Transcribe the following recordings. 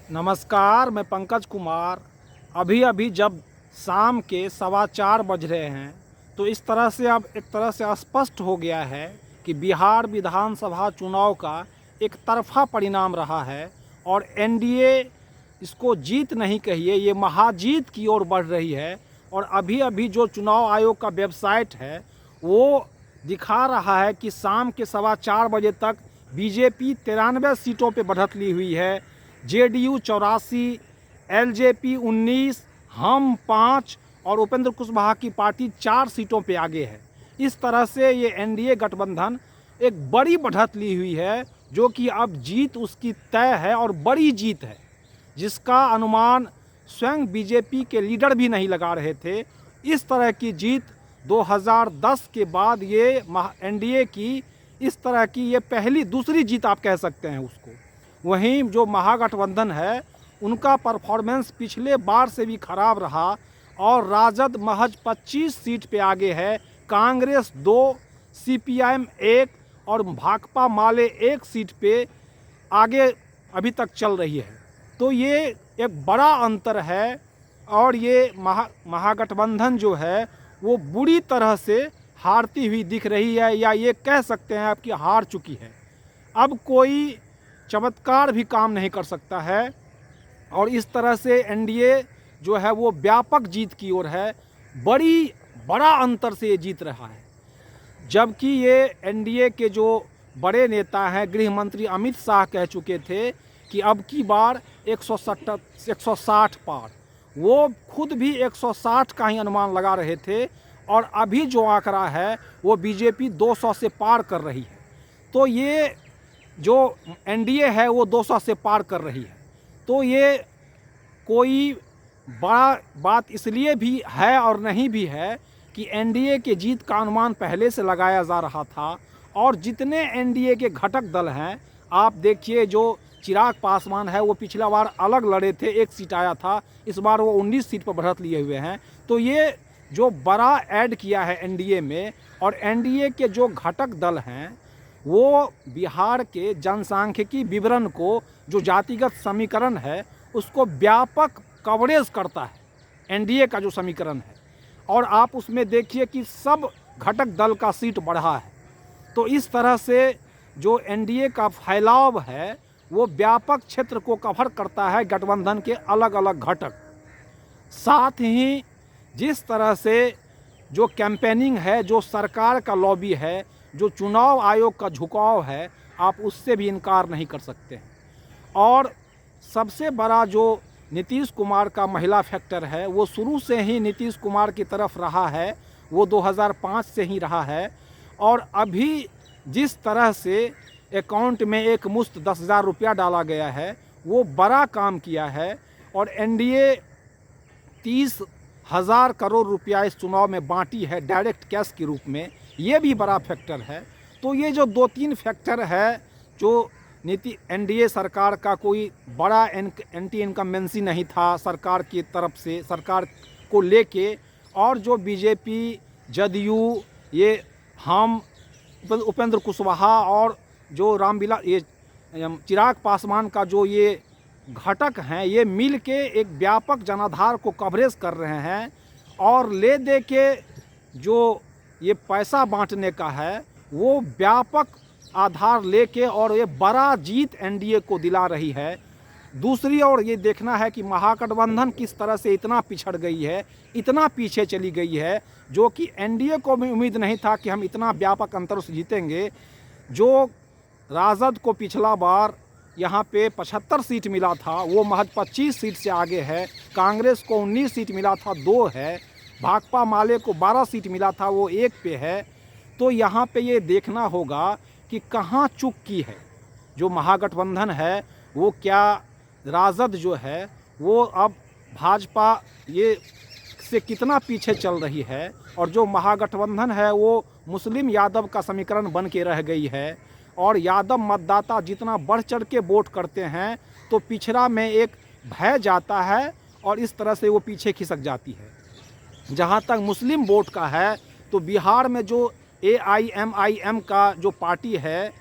नमस्कार, मैं पंकज कुमार। अभी जब शाम के 4:15 बज रहे हैं तो इस तरह से अब एक तरह से स्पष्ट हो गया है कि बिहार विधानसभा चुनाव का एक तरफा परिणाम रहा है और एनडीए इसको जीत नहीं कहिए, ये महाजीत की ओर बढ़ रही है। और अभी जो चुनाव आयोग का वेबसाइट है वो दिखा रहा है कि शाम के 4:15 बजे तक बीजेपी 93 सीटों पे बढ़त ली हुई है, जेडीयू 84, एलजेपी 19, हम 5 और उपेंद्र कुशवाहा की पार्टी 4 सीटों पे आगे है। इस तरह से ये एनडीए गठबंधन एक बड़ी बढ़त ली हुई है, जो कि अब जीत उसकी तय है और बड़ी जीत है, जिसका अनुमान स्वयं बीजेपी के लीडर भी नहीं लगा रहे थे। इस तरह की जीत 2010 के बाद ये एनडीए की इस तरह की ये दूसरी जीत आप कह सकते हैं उसको। वहीं जो महागठबंधन है उनका परफॉर्मेंस पिछले बार से भी खराब रहा और राजद महज 25 सीट पे आगे है, कांग्रेस 2, सीपीआईएम 1 और भाकपा माले 1 सीट पे आगे अभी तक चल रही है। तो ये एक बड़ा अंतर है और ये महागठबंधन जो है वो बुरी तरह से हारती हुई दिख रही है, या ये कह सकते हैं आप कि हार चुकी है। अब कोई चमत्कार भी काम नहीं कर सकता है और इस तरह से एनडीए जो है वो व्यापक जीत की ओर है, बड़ा अंतर से ये जीत रहा है। जबकि ये एनडीए के जो बड़े नेता हैं, गृह मंत्री अमित शाह कह चुके थे कि अब की बार 160 पार, वो खुद भी 160 का ही अनुमान लगा रहे थे और अभी जो आंकड़ा है वो बीजेपी 200 से पार कर रही है। तो ये जो एनडीए है वो 200 से पार कर रही है। तो ये कोई बड़ा बात इसलिए भी है और नहीं भी है कि एनडीए के जीत का अनुमान पहले से लगाया जा रहा था और जितने एनडीए के घटक दल हैं, आप देखिए जो चिराग पासवान है वो पिछला बार अलग लड़े थे, 1 सीट आया था, इस बार वो 19 सीट पर बढ़त लिए हुए हैं। तो ये जो बड़ा ऐड किया है एनडीए में, और एनडीए के जो घटक दल हैं वो बिहार के जनसांख्यिकी विवरण को, जो जातिगत समीकरण है उसको व्यापक कवरेज करता है एनडीए का जो समीकरण है। और आप उसमें देखिए कि सब घटक दल का सीट बढ़ा है। तो इस तरह से जो एनडीए का फैलाव है वो व्यापक क्षेत्र को कवर करता है, गठबंधन के अलग अलग घटक। साथ ही जिस तरह से जो कैंपेनिंग है, जो सरकार का लॉबी है, जो चुनाव आयोग का झुकाव है, आप उससे भी इनकार नहीं कर सकते हैं। और सबसे बड़ा जो नीतीश कुमार का महिला फैक्टर है वो शुरू से ही नीतीश कुमार की तरफ रहा है, वो 2005 से ही रहा है। और अभी जिस तरह से अकाउंट में एक मुश्त 10,000 रुपया डाला गया है वो बड़ा काम किया है। और एनडीए 30,000 करोड़ रुपया इस चुनाव में बांटी है डायरेक्ट कैश के रूप में, ये भी बड़ा फैक्टर है। तो ये जो 2-3 फैक्टर है, जो नीति एनडीए सरकार का कोई बड़ा एंटी इनकम्बेंसी नहीं था सरकार की तरफ से, सरकार को लेके, और जो बीजेपी, जदयू, ये हम, उपेंद्र कुशवाहा और जो ये चिराग पासवान का जो ये घटक हैं, ये मिल के एक व्यापक जनाधार को कवरेज कर रहे हैं। और ले दे के जो ये पैसा बांटने का है वो व्यापक आधार लेके और ये बड़ा जीत एनडीए को दिला रही है। दूसरी ओर ये देखना है कि महागठबंधन किस तरह से इतना पिछड़ गई है, इतना पीछे चली गई है, जो कि एनडीए को भी उम्मीद नहीं था कि हम इतना व्यापक अंतर से जीतेंगे। जो राजद को पिछला बार यहाँ पे 75 सीट मिला था वो महज 25 सीट से आगे है, कांग्रेस को 19 सीट मिला था 2 है, भाकपा माले को 12 सीट मिला था वो 1 पे है। तो यहाँ पे ये देखना होगा कि कहाँ चूक की है जो महागठबंधन है। वो क्या राजद जो है वो अब भाजपा ये से कितना पीछे चल रही है, और जो महागठबंधन है वो मुस्लिम यादव का समीकरण बन के रह गई है। और यादव मतदाता जितना बढ़ चढ़ के वोट करते हैं तो पिछड़ा में एक भय जाता है और इस तरह से वो पीछे खिसक जाती है। जहाँ तक मुस्लिम वोट का है तो बिहार में जो AIMIM का जो पार्टी है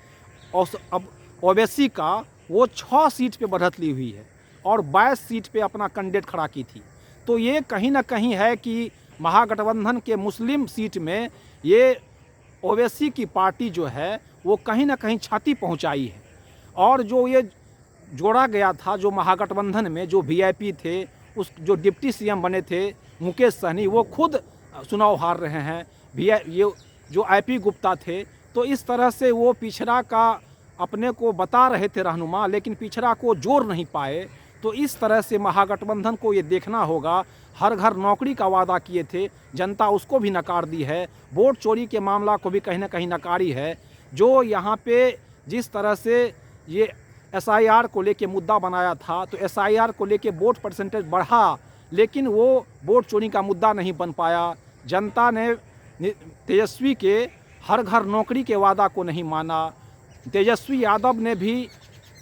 और अब ओवैसी का, वो 6 सीट पे बढ़त ली हुई है और 22 सीट पे अपना कैंडिडेट खड़ा की थी। तो ये कहीं ना कहीं है कि महागठबंधन के मुस्लिम सीट में ये ओवैसी की पार्टी जो है वो कहीं ना कहीं क्षति पहुंचाई है। और जो ये जोड़ा गया था, जो महागठबंधन में जो वीआईपी थे, उस जो डिप्टी सीएम बने थे मुकेश सहनी, वो खुद चुनाव हार रहे हैं। ये जो आईपी गुप्ता थे, तो इस तरह से वो पिछड़ा का अपने को बता रहे थे रहनुमा, लेकिन पिछड़ा को जोड़ नहीं पाए। तो इस तरह से महागठबंधन को ये देखना होगा। हर घर नौकरी का वादा किए थे, जनता उसको भी नकार दी है। वोट चोरी के मामला को भी कहीं ना कहीं नकारी है। जो यहाँ पे जिस तरह से ये एसआईआर को लेके मुद्दा बनाया था, तो एसआईआर को लेके वोट परसेंटेज बढ़ा, लेकिन वो वोट चोरी का मुद्दा नहीं बन पाया। जनता ने तेजस्वी के हर घर नौकरी के वादा को नहीं माना। तेजस्वी यादव ने भी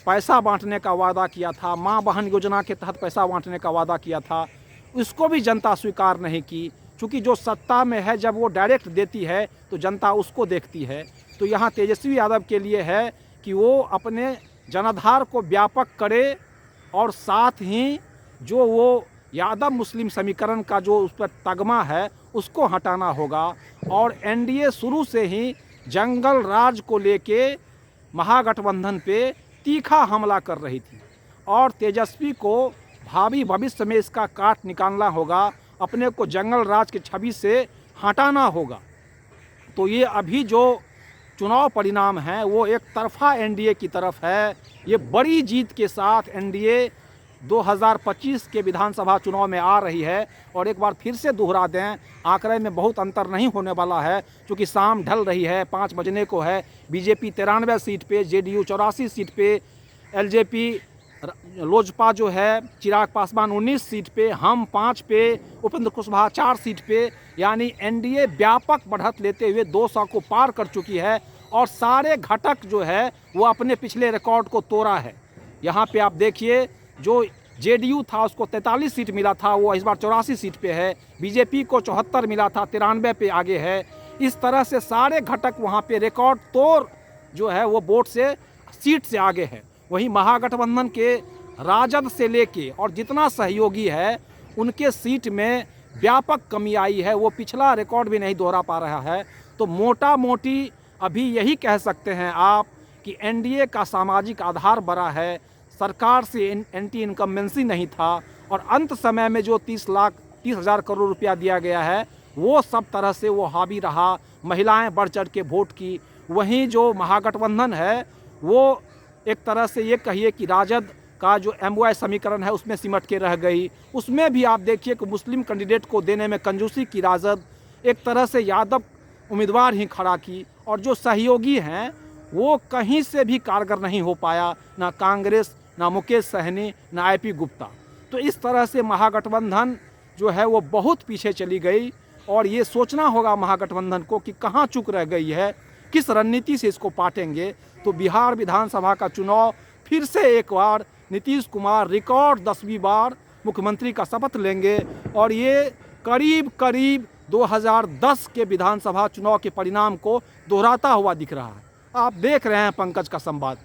पैसा बांटने का वादा किया था, माँ बहन योजना के तहत पैसा बांटने का वादा किया था, उसको भी जनता स्वीकार नहीं की। क्योंकि जो सत्ता में है, जब वो डायरेक्ट देती है तो जनता उसको देखती है। तो यहाँ तेजस्वी यादव के लिए है कि वो अपने जनाधार को व्यापक करे और साथ ही जो वो यादव मुस्लिम समीकरण का जो उस पर तगमा है उसको हटाना होगा। और एनडीए शुरू से ही जंगल राज को लेके महागठबंधन पे तीखा हमला कर रही थी और तेजस्वी को भावी भविष्य में इसका काट निकालना होगा, अपने को जंगल राज की छवि से हटाना होगा। तो ये अभी जो चुनाव परिणाम हैं वो एक तरफा एनडीए की तरफ है। ये बड़ी जीत के साथ एनडीए 2025 के विधानसभा चुनाव में आ रही है। और एक बार फिर से दोहरा दें, आंकड़े में बहुत अंतर नहीं होने वाला है, क्योंकि शाम ढल रही है, 5 बजने को है। बीजेपी 93 सीट पे, जेडीयू 84 सीट पे, एलजेपी लोजपा जो है चिराग पासवान 19 सीट पे, हम 5 पे, उपेंद्र कुशवाहा 4 सीट पे, यानी एनडीए व्यापक बढ़त लेते हुए 200 को पार कर चुकी है। और सारे घटक जो है वो अपने पिछले रिकॉर्ड को तोड़ा है। यहाँ पे आप देखिए, जो जेडीयू था उसको 43 सीट मिला था, वो इस बार 84 सीट पे है। बीजेपी को 74 मिला था, 93 पे आगे है। इस तरह से सारे घटक वहाँ पे रिकॉर्ड तोड़ जो है वो वोट से सीट से आगे है। वहीं महागठबंधन के राजद से लेके और जितना सहयोगी है उनके सीट में व्यापक कमी आई है, वो पिछला रिकॉर्ड भी नहीं दोहरा पा रहा है। तो मोटा मोटी अभी यही कह सकते हैं आप कि एनडीए का सामाजिक आधार बड़ा है, सरकार से एंटी इनकम्बेंसी नहीं था, और अंत समय में जो 30,000 करोड़ रुपया दिया गया है वो सब तरह से वो हावी रहा, महिलाएं बढ़ चढ़ के वोट की। वहीं जो महागठबंधन है वो एक तरह से ये कहिए कि राजद का जो एमओआई समीकरण है उसमें सिमट के रह गई। उसमें भी आप देखिए कि मुस्लिम कैंडिडेट को देने में कंजूसी की राजद, एक तरह से यादव उम्मीदवार ही खड़ा की, और जो सहयोगी हैं वो कहीं से भी कारगर नहीं हो पाया, ना कांग्रेस, ना मुकेश सहनी, ना आईपी गुप्ता। तो इस तरह से महागठबंधन जो है वो बहुत पीछे चली गई। और ये सोचना होगा महागठबंधन को कि कहाँ चूक रह गई है, किस रणनीति से इसको पाटेंगे। तो बिहार विधानसभा का चुनाव फिर से एक बार नीतीश कुमार रिकॉर्ड 10वीं बार मुख्यमंत्री का शपथ लेंगे, और ये करीब करीब 2010 के विधानसभा चुनाव के परिणाम को दोहराता हुआ दिख रहा है। आप देख रहे हैं पंकज का संवाद।